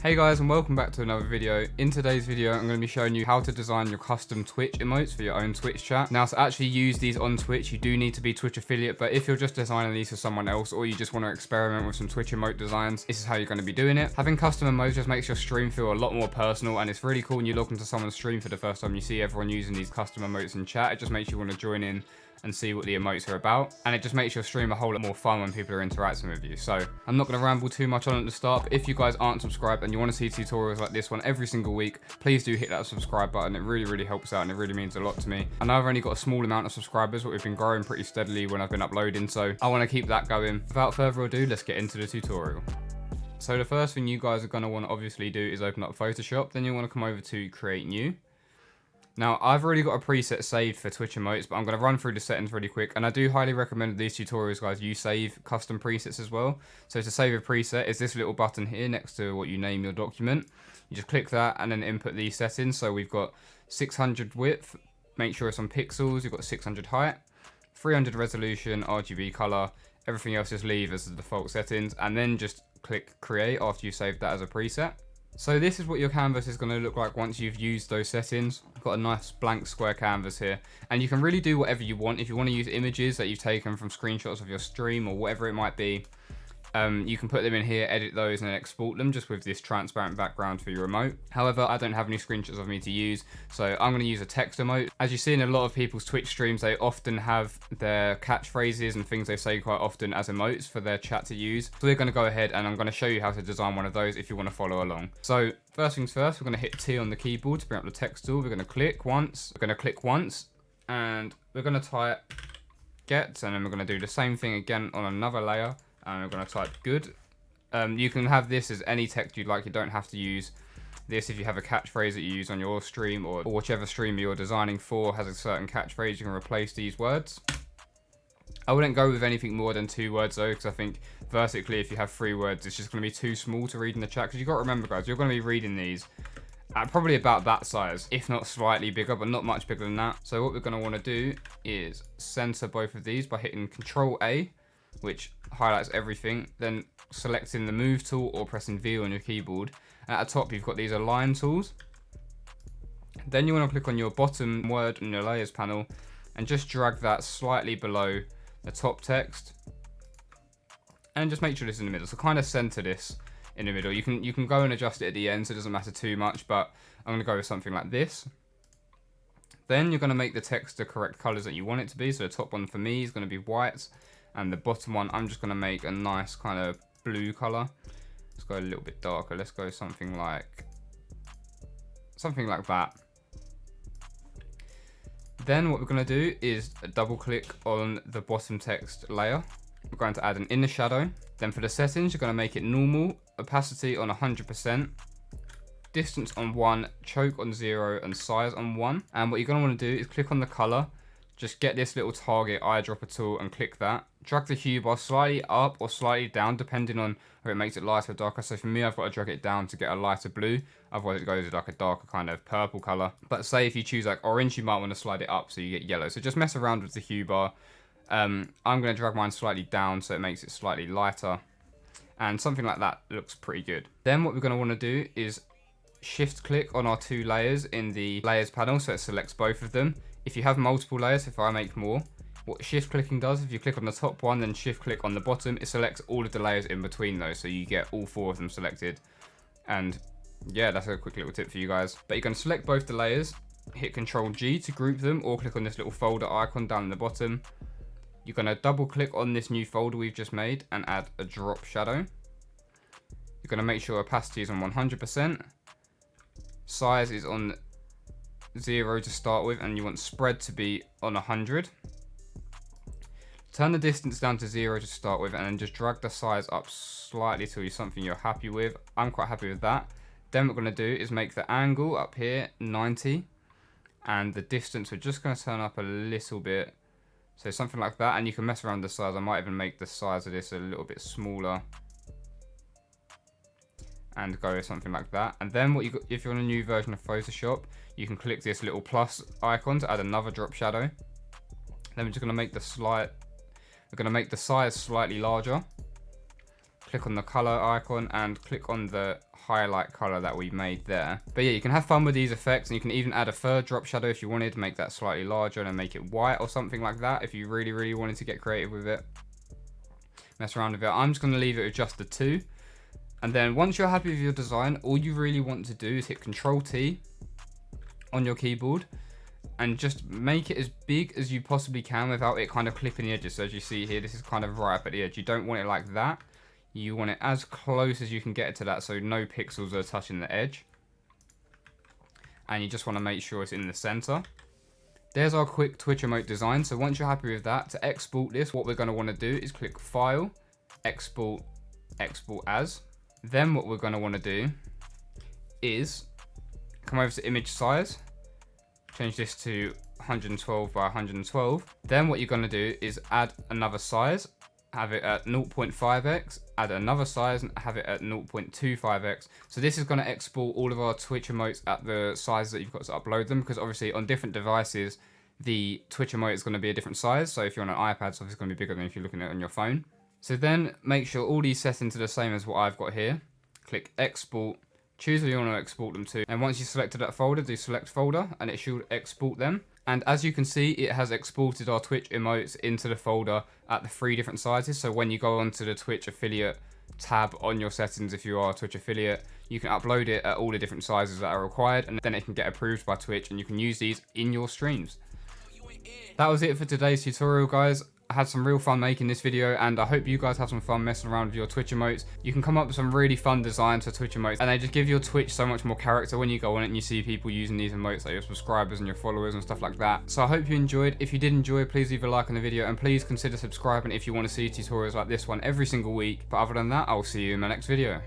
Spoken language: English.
Hey guys, and welcome back to another video. In today's video, I'm going to be showing you how to design your custom Twitch emotes for your own Twitch chat. Now, to actually use these on Twitch, you do need to be Twitch affiliate, but if you're just designing these for someone else or you just want to experiment with some Twitch emote designs, this is how you're going to be doing it. Having custom emotes just makes your stream feel a lot more personal, and it's really cool when you log into someone's stream for the first time, you see everyone using these custom emotes in chat. It just makes you want to join in and see what the emotes are about, and it just makes your stream a whole lot more fun when people are interacting with you. So I'm not going to ramble too much on at the start, but if you guys aren't subscribed and you want to see tutorials like this one every single week, please do hit that subscribe button. It really helps out and it really means a lot to me. I know I've only got a small amount of subscribers, but we've been growing pretty steadily when I've been uploading, so I want to keep that going. Without further ado, let's get into the tutorial. So the first thing you guys are going to want to obviously do is open up Photoshop. Then you want to come over to create new. Now, I've already got a preset saved for Twitch emotes, but I'm going to run through the settings really quick. And I do highly recommend these tutorials, guys, you save custom presets as well. So to save a preset is this little button here next to what you name your document. You just click that and then input these settings. So we've got 600 width, make sure it's on pixels. You've got 600 height, 300 resolution, RGB color. Everything else just leave as the default settings. And then just click create after you save that as a preset. So this is what your canvas is going to look like once you've used those settings. I've got a nice blank square canvas here, and you can really do whatever you want. If you want to use images that you've taken from screenshots of your stream or whatever it might be, you can put them in here, edit those and export them just with this transparent background for your remote. However, I don't have any screenshots of me to use, so I'm going to use a text emote. As you see in a lot of people's Twitch streams, they often have their catchphrases and things they say quite often as emotes for their chat to use. So we're going to go ahead and I'm going to show you how to design one of those if you want to follow along. So first things first, we're going to hit T on the keyboard to bring up the text tool. We're going to click once, and we're going to type get, and then we're going to do the same thing again on another layer. And we're going to type good. You can have this as any text you'd like. You don't have to use this if you have a catchphrase that you use on your stream or whichever streamer you're designing for has a certain catchphrase. You can replace these words. I wouldn't go with anything more than 2 words though, because I think vertically if you have 3 words, it's just going to be too small to read in the chat. Because you've got to remember, guys, you're going to be reading these at probably about that size, if not slightly bigger, but not much bigger than that. So what we're going to want to do is center both of these by hitting Control A, which highlights everything, then selecting the move tool or pressing V on your keyboard. And at the top you've got these align tools. Then you want to click on your bottom word on your layers panel and just drag that slightly below the top text and just make sure this is in the middle. So kind of center this in the middle. You can go and adjust it at the end, so it doesn't matter too much, but I'm going to go with something like this. Then you're going to make the text the correct colors that you want it to be. So the top one for me is going to be white, and the bottom one, I'm just going to make a nice kind of blue color. Let's go a little bit darker. Let's go something like that. Then what we're going to do is double click on the bottom text layer. We're going to add an inner shadow. Then for the settings, you're going to make it normal, opacity on 100%, distance on 1, choke on 0, and size on 1. And what you're going to want to do is click on the color. Just get this little target eyedropper tool and click that. Drag the hue bar slightly up or slightly down depending on whether it makes it lighter or darker. So for me, I've got to drag it down to get a lighter blue. Otherwise it goes like a darker kind of purple color. But say if you choose like orange, you might want to slide it up so you get yellow. So just mess around with the hue bar. I'm going to drag mine slightly down so it makes it slightly lighter. And something like that looks pretty good. Then what we're going to want to do is shift click on our 2 layers in the layers panel so it selects both of them. If you have multiple layers, if I make more, what shift clicking does, if you click on the top one, then shift click on the bottom, it selects all of the layers in between those. So you get all 4 of them selected. And yeah, that's a quick little tip for you guys. But you're going to select both the layers, hit Control G to group them, or click on this little folder icon down in the bottom. You're going to double click on this new folder we've just made and add a drop shadow. You're going to make sure opacity is on 100%. Size is on 0 to start with, and you want spread to be on 100. Turn the distance down to 0 to start with, and then just drag the size up slightly till you're something you're happy with. I'm quite happy with that. Then what we're going to do is make the angle up here 90, and the distance we're just going to turn up a little bit, so something like that. And you can mess around the size. I might even make the size of this a little bit smaller and go with something like that. And then if you're on a new version of Photoshop, you can click this little plus icon to add another drop shadow. Then we're just going to make the size slightly larger. click on the color icon and click on the highlight color that we made there. But yeah, you can have fun with these effects, and you can even add a third drop shadow if you wanted to make that slightly larger and make it white or something like that if you really wanted to get creative with it. Mess around with it. I'm just going to leave it with just the 2. And then once you're happy with your design, all you really want to do is hit Control T on your keyboard and just make it as big as you possibly can without it kind of clipping the edges. So as you see here, this is kind of right up at the edge. You don't want it like that. You want it as close as you can get to that, so no pixels are touching the edge. And you just want to make sure it's in the center. There's our quick Twitch emote design. So once you're happy with that, to export this, what we're going to want to do is click File, Export, Export As. Then what we're going to want to do is come over to image size, change this to 112 by 112. Then what you're going to do is add another size, have it at 0.5x, add another size and have it at 0.25x. So this is going to export all of our Twitch emotes at the size that you've got to upload them, because obviously on different devices, the Twitch emote is going to be a different size. So if you're on an iPad, so it's going to be bigger than if you're looking at it on your phone. So then make sure all these settings are the same as what I've got here. Click Export, choose where you want to export them to. And once you've selected that folder, do Select Folder and it should export them. And as you can see, it has exported our Twitch emotes into the folder at the 3 different sizes. So when you go onto the Twitch affiliate tab on your settings, if you are a Twitch affiliate, you can upload it at all the different sizes that are required, and then it can get approved by Twitch and you can use these in your streams. That was it for today's tutorial, guys. I had some real fun making this video, and I hope you guys have some fun messing around with your Twitch emotes. You can come up with some really fun designs for Twitch emotes, and they just give your Twitch so much more character when you go on it and you see people using these emotes, like your subscribers and your followers and stuff like that. So I hope you enjoyed. If you did enjoy, please leave a like on the video, and please consider subscribing if you want to see tutorials like this one every single week. But other than that, I'll see you in my next video.